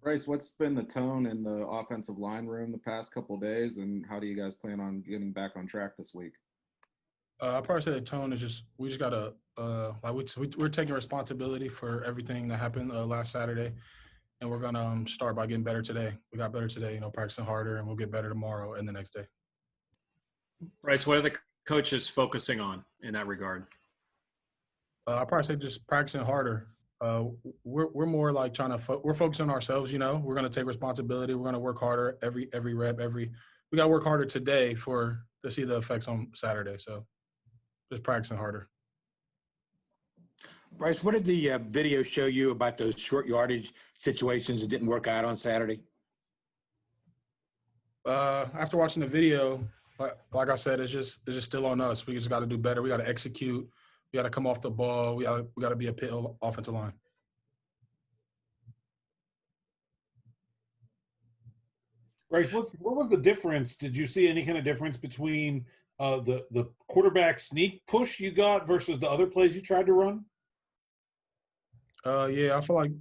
Bryce, what's been the tone in the offensive line room the past couple days, and how do you guys plan on getting back on track this week? I probably say the tone is just we just gotta we're taking responsibility for everything that happened last Saturday, and we're gonna start by getting better today. We got better today, practicing harder, and we'll get better tomorrow and the next day. Bryce, what are the coaches focusing on in that regard? I probably say just practicing harder. We're more like we're focusing on ourselves. We're gonna take responsibility. We're gonna work harder every rep. We gotta work harder today to see the effects on Saturday. So just practicing harder. Bryce, what did the video show you about those short yardage situations that didn't work out on Saturday? After watching the video, like I said, it's just still on us. We just got to do better. We got to execute. We got to come off the ball. We got to be a Pitt offensive line. Bryce, what was the difference? Did you see any kind of difference between the quarterback sneak push you got versus the other plays you tried to run? Yeah, I feel like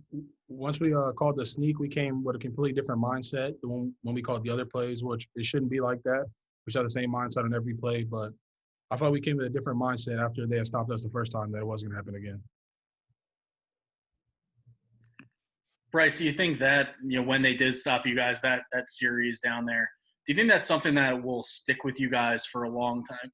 once we called the sneak, we came with a completely different mindset than when we called the other plays, which it shouldn't be like that. We should have the same mindset on every play, but I felt we came with a different mindset after they had stopped us the first time that it wasn't going to happen again. Bryce, do you think that, when they did stop you guys, that series down there, do you think that's something that will stick with you guys for a long time?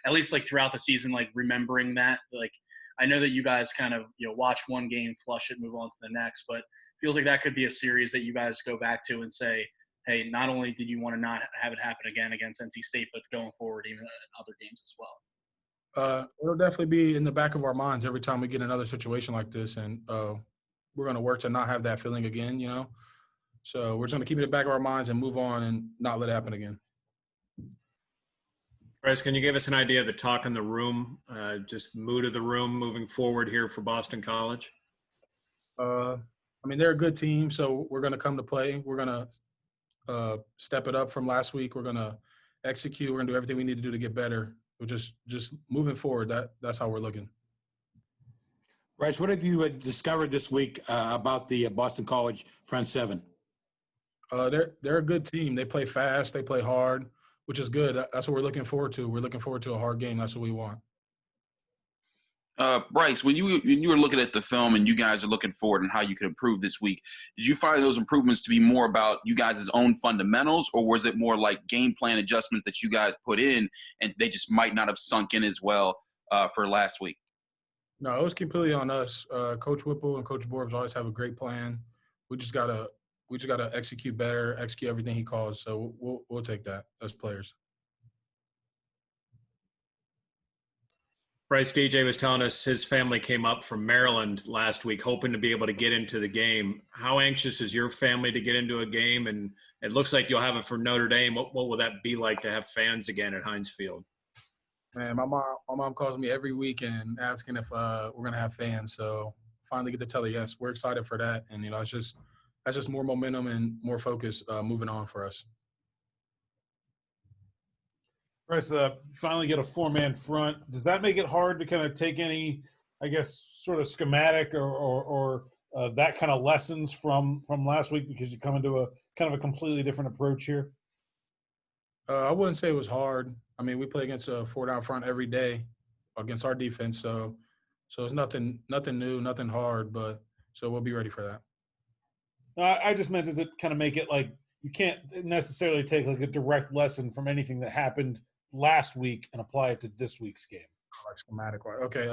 At least like throughout the season, like remembering that, like, I know that you guys kind of, watch one game, flush it, move on to the next, but it feels like that could be a series that you guys go back to and say, hey, not only did you want to not have it happen again against NC State, but going forward even in other games as well. It'll definitely be in the back of our minds every time we get another situation like this, and we're going to work to not have that feeling again, So we're just going to keep it in the back of our minds and move on and not let it happen again. Bryce, can you give us an idea of the talk in the room, just mood of the room moving forward here for Boston College? They're a good team, so we're going to come to play. We're going to step it up from last week. We're going to execute. We're going to do everything we need to do to get better. We're just moving forward. That's how we're looking. Bryce, what have you discovered this week about the Boston College front seven? They're a good team. They play fast. They play hard, which is good. That's what we're looking forward to. We're looking forward to a hard game. That's what we want. Bryce, when you were looking at the film and you guys are looking forward and how you could improve this week, did you find those improvements to be more about you guys' own fundamentals, or was it more like game plan adjustments that you guys put in and they just might not have sunk in as well for last week? No, it was completely on us. Coach Whipple and Coach Borbs always have a great plan. We just gotta execute better, execute everything he calls. So we'll take that as players. Bryce, DJ was telling us his family came up from Maryland last week, hoping to be able to get into the game. How anxious is your family to get into a game? And it looks like you'll have it for Notre Dame. What will that be like to have fans again at Heinz Field? Man, my mom calls me every weekend asking if we're gonna have fans. So finally get to tell her yes. We're excited for that, and that's just more momentum and more focus moving on for us. Bryce, finally get a four-man front. Does that make it hard to kind of take any, I guess, sort of schematic or that kind of lessons from last week because you come into a kind of a completely different approach here? I wouldn't say it was hard. We play against a four-down front every day against our defense, so it's nothing new, nothing hard, but so we'll be ready for that. I just meant, does it kind of make it like you can't necessarily take like a direct lesson from anything that happened last week and apply it to this week's game? Like schematic wise. Okay.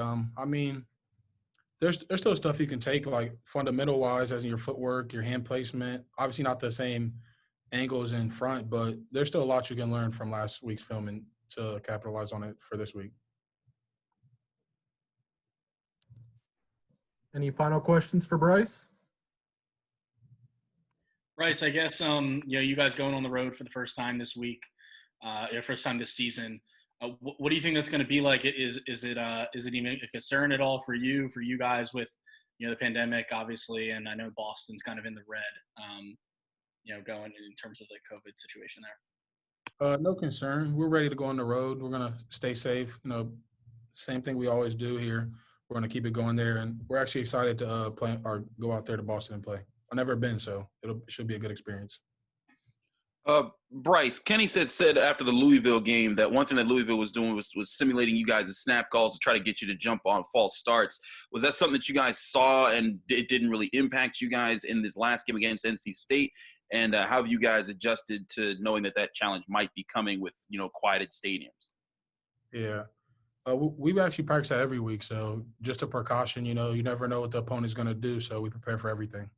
There's still stuff you can take like fundamental wise, as in your footwork, your hand placement. Obviously not the same angles in front, but there's still a lot you can learn from last week's film and to capitalize on it for this week. Any final questions for Bryce? Bryce, I guess you guys going on the road for the first time this week, first time this season. What do you think that's going to be like? Is it even a concern at all for you guys with the pandemic, obviously, and I know Boston's kind of in the red, going in terms of the COVID situation there? No concern. We're ready to go on the road. We're gonna stay safe. Same thing we always do here. We're gonna keep it going there, and we're actually excited to play or go out there to Boston and play. I've never been, so it should be a good experience. Bryce, Kenny said after the Louisville game that one thing that Louisville was doing was simulating you guys' snap calls to try to get you to jump on false starts. Was that something that you guys saw and it didn't really impact you guys in this last game against NC State? And how have you guys adjusted to knowing that challenge might be coming with, quieted stadiums? Yeah. We actually practice that every week, so just a precaution. You never know what the opponent's going to do, so we prepare for everything.